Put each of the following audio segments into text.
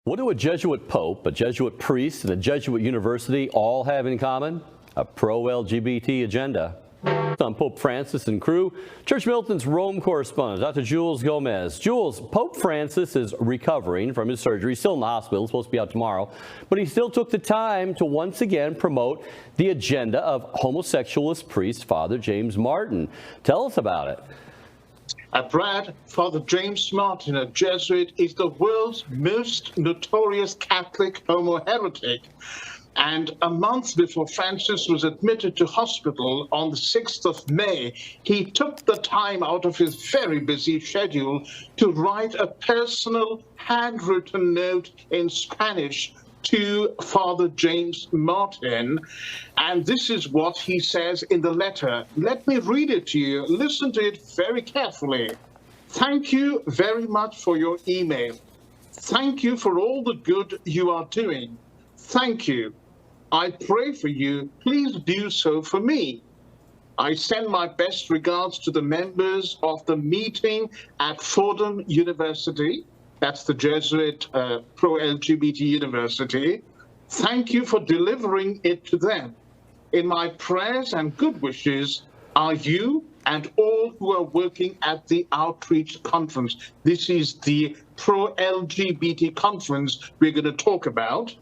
What do a Jesuit pope, a Jesuit priest, and a Jesuit university all have in common? A pro-LGBT agenda. On Pope Francis and crew, Church Militant's Rome correspondent, Dr. Jules Gomez. Jules, Pope Francis is recovering from his surgery, still in the hospital, supposed to be out tomorrow, but he still took the time to once again promote the agenda of homosexualist priest Father James Martin. Tell us about it. Brad, Father James Martin, a Jesuit, is the world's most notorious Catholic homo heretic. And a month before Francis was admitted to hospital on the 6th of May, he took the time out of his very busy schedule to write a personal handwritten note in Spanish to Father James Martin. And this is what he says in the letter. Let me read it to you. Listen to it very carefully. Thank you very much for your email. Thank you for all the good you are doing. Thank you. I pray for you. Please do so for me. I send my best regards to the members of the meeting at Fordham University. That's the Jesuit pro-LGBT university. Thank you for delivering it to them. In my prayers and good wishes are you and all who are working at the Outreach Conference. This is the pro-LGBT conference we're going to talk about.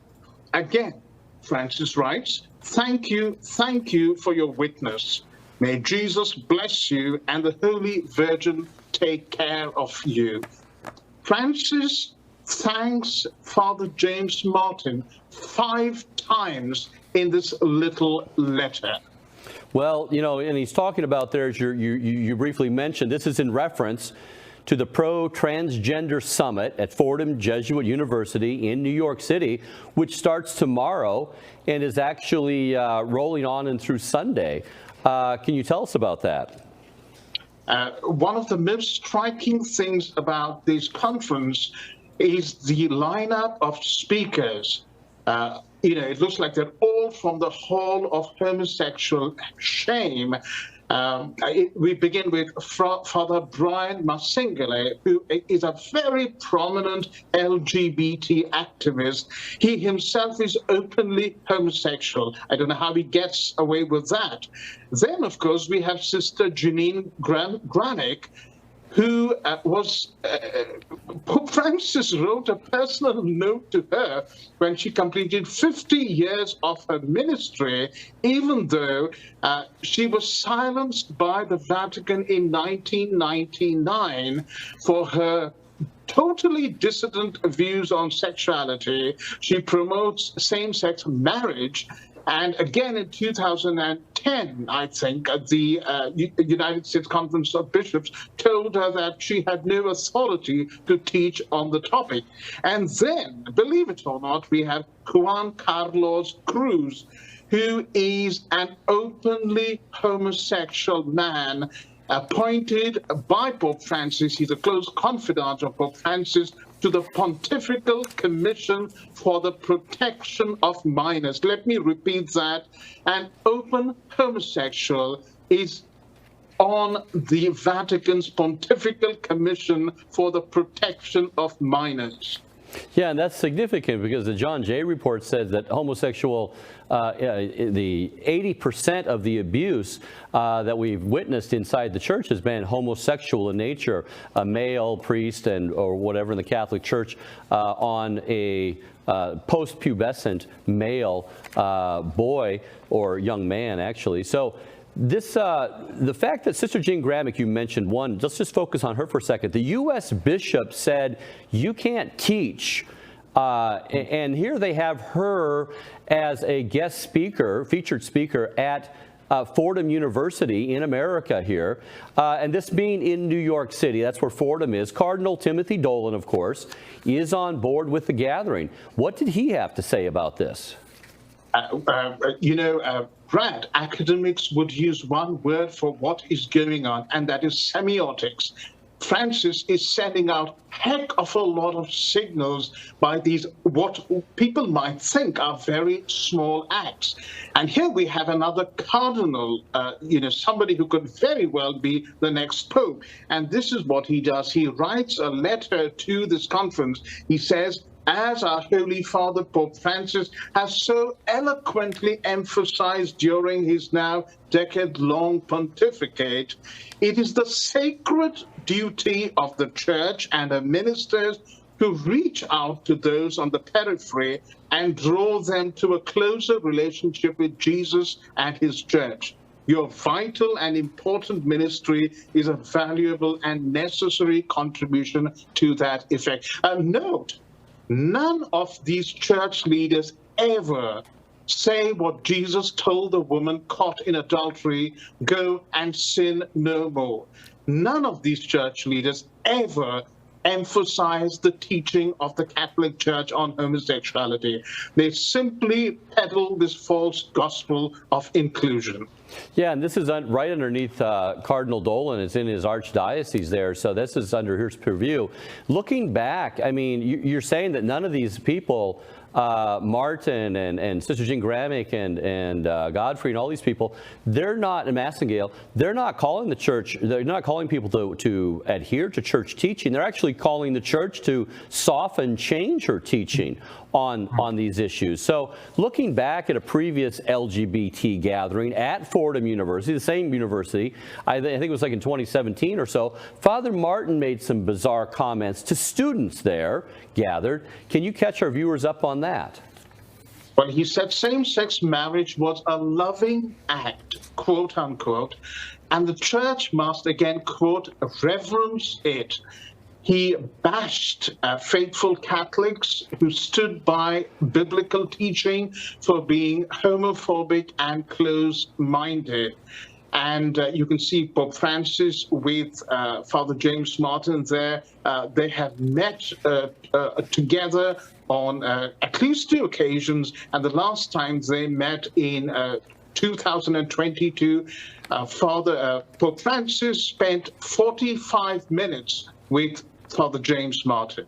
Again, Francis writes, thank you for your witness. May Jesus bless you and the Holy Virgin take care of you. Francis thanks Father James Martin 5 times in this little letter. Well, you know, and he's talking about there, as you briefly mentioned, this is in reference to the Pro-Transgender Summit at Fordham Jesuit University in New York City, which starts tomorrow and is actually rolling on and through Sunday. Can you tell us about that? One of the most striking things about this conference is the lineup of speakers. It looks like they're all from the Hall of Homosexual Shame. We begin with Father Brian Masingale, who is a very prominent LGBT activist. He himself is openly homosexual. I don't know how he gets away with that. Then, of course, we have Sister Janine Granick, who Pope Francis wrote a personal note to her when she completed 50 years of her ministry, even though she was silenced by the Vatican in 1999 for her totally dissident views on sexuality. She promotes same-sex marriage. And again, in 2010, I think, the United States Conference of Bishops told her that she had no authority to teach on the topic. And then, believe it or not, we have Juan Carlos Cruz, who is an openly homosexual man appointed by Pope Francis. He's a close confidant of Pope Francis to the Pontifical Commission for the Protection of Minors. Let me repeat that. An open homosexual is on the Vatican's Pontifical Commission for the Protection of Minors. Yeah, and that's significant because the John Jay report said that homosexual, the 80% of the abuse that we've witnessed inside the church has been homosexual in nature. A male priest or whatever in the Catholic Church on a post-pubescent male boy or young man, actually. So this, the fact that Sister Jean Gramick, you mentioned one, let's just focus on her for a second. The U.S. bishop said you can't teach, and here they have her as a guest speaker, featured speaker at Fordham University in America here, and this being in New York City, that's where Fordham is. Cardinal Timothy Dolan, of course, is on board with the gathering. What did he have to say about this? Brad, academics would use one word for what is going on, and that is semiotics. Francis is sending out heck of a lot of signals by these, what people might think are very small acts. And here we have another cardinal, somebody who could very well be the next pope. And this is what he does. He writes a letter to this conference. He says, as our Holy Father Pope Francis has so eloquently emphasized during his now decade-long pontificate, it is the sacred duty of the Church and her ministers to reach out to those on the periphery and draw them to a closer relationship with Jesus and his Church. Your vital and important ministry is a valuable and necessary contribution to that effect. And note, none of these church leaders ever say what Jesus told the woman caught in adultery, go and sin no more. None of these church leaders ever emphasize the teaching of the Catholic Church on homosexuality. They simply peddle this false gospel of inclusion. Yeah, and this is right underneath Cardinal Dolan. It's in his archdiocese there, so this is under his purview. Looking back, I mean, you're saying that none of these people, Martin and Sister Jean Gramick and Godfrey and all these people, they're not, and Massengale, they're not calling the church, they're not calling people to adhere to church teaching. They're actually calling the church to soften, change her teaching on these issues. So looking back at a previous LGBT gathering at Fordham University, the same university, I think it was like in 2017 or so, Father Martin made some bizarre comments to students there gathered. Can you catch our viewers up on that? Well, he said same-sex marriage was a loving act, quote unquote, and the church must, again, quote, reverence it. He bashed faithful Catholics who stood by biblical teaching for being homophobic and closed-minded. And you can see Pope Francis with Father James Martin there. They have met together on at least 2 occasions, and the last time they met in 2022, Pope Francis spent 45 minutes with Father James Martin.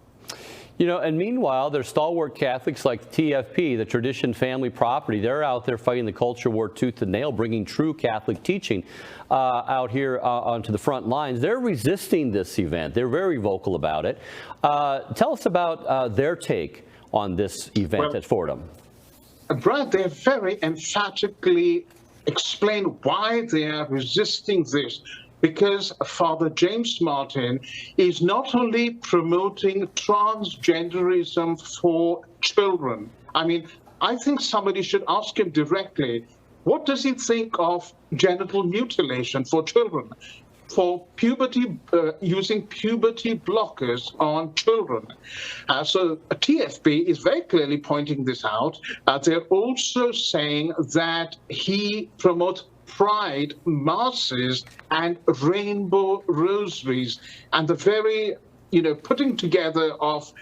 You know, and meanwhile, there's stalwart Catholics like TFP, the Tradition Family Property. They're out there fighting the culture war tooth and nail, bringing true Catholic teaching out here onto the front lines. They're resisting this event. They're very vocal about it. Tell us about their take on this event at Fordham. Brad, they very emphatically explain why they are resisting this. Because Father James Martin is not only promoting transgenderism for children. I mean, I think somebody should ask him directly, what does he think of genital mutilation for children? For puberty, using puberty blockers on children. So TFP is very clearly pointing this out. They're also saying that he promotes pride masses and rainbow rosaries, and the very putting together of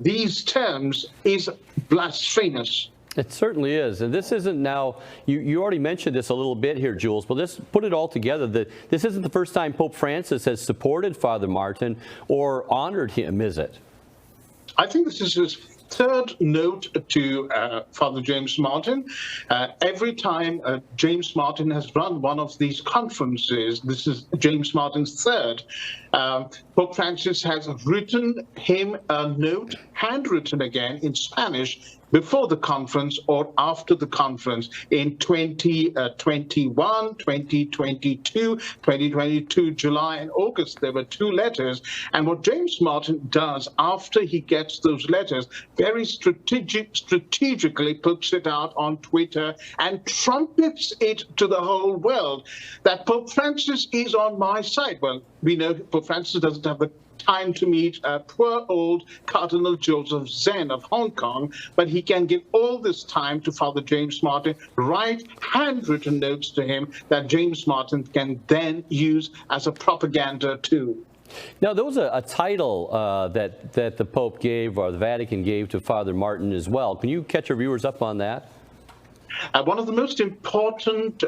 these terms is blasphemous. It certainly is. And this isn't now, you already mentioned this a little bit here, Jules, but let's put it all together. This isn't the first time Pope Francis has supported Father Martin or honored him, is it? I think this is his third note to Father James Martin. Every time James Martin has run one of these conferences, this is James Martin's third, Pope Francis has written him a note, handwritten again in Spanish, before the conference or after the conference in 2021, 2022, July and August. There were 2 letters. And what James Martin does after he gets those letters, very strategically puts it out on Twitter and trumpets it to the whole world that Pope Francis is on my side. Well, we know Pope Francis doesn't have the time to meet poor old Cardinal Joseph Zen of Hong Kong, but he can give all this time to Father James Martin, write handwritten notes to him that James Martin can then use as a propaganda tool. Now, there was a title that the Pope gave, or the Vatican gave, to Father Martin as well. Can you catch our viewers up on that? One of the most important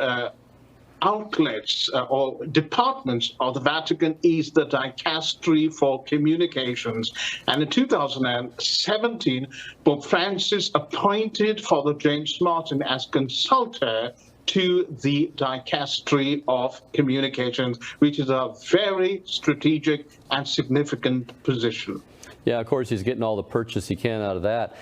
outlets or departments of the Vatican is the Dicastery for Communications. And in 2017, Pope Francis appointed Father James Martin as consultor to the Dicastery of Communications, which is a very strategic and significant position. Yeah, of course, he's getting all the purchase he can out of that.